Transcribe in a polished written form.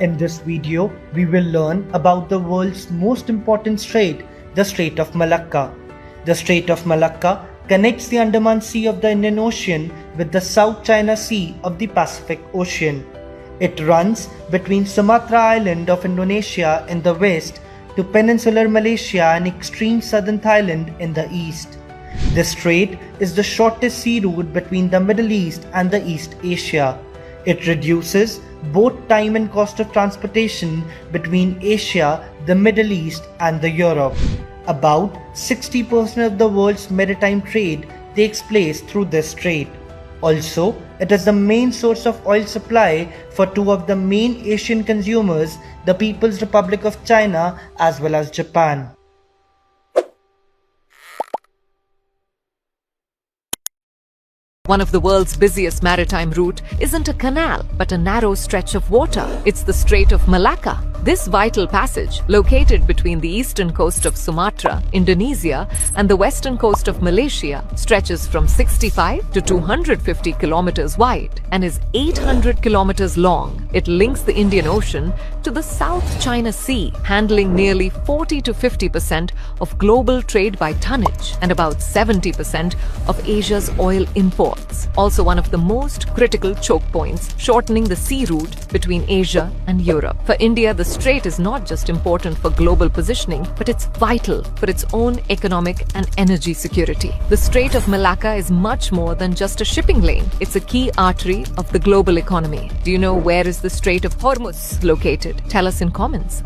In this video, we will learn about the world's most important strait, the Strait of Malacca. The Strait of Malacca connects the Andaman Sea of the Indian Ocean with the South China Sea of the Pacific Ocean. It runs between Sumatra Island of Indonesia in the west to peninsular Malaysia and extreme southern Thailand in the east. This strait is the shortest sea route between the Middle East and the East Asia. It reduces both time and cost of transportation between Asia, the Middle East and the Europe. About 60% of the world's maritime trade takes place through this strait. Also, it is the main source of oil supply for two of the main Asian consumers, the People's Republic of China as well as Japan. One of the world's busiest maritime route isn't a canal, but a narrow stretch of water. It's the Strait of Malacca. This vital passage, located between the eastern coast of Sumatra, Indonesia, and the western coast of Malaysia, stretches from 65 to 250 kilometers wide and is 800 kilometers long. It links the Indian Ocean to the South China Sea, handling nearly 40 to 50% of global trade by tonnage and about 70% of Asia's oil imports. Also one of the most critical choke points, shortening the sea route between Asia and Europe. For India, the strait is not just important for global positioning, but it's vital for its own economic and energy security. The Strait of Malacca is much more than just a shipping lane. It's a key artery of the global economy. Do you know where is the Strait of Hormuz located? Tell us in comments.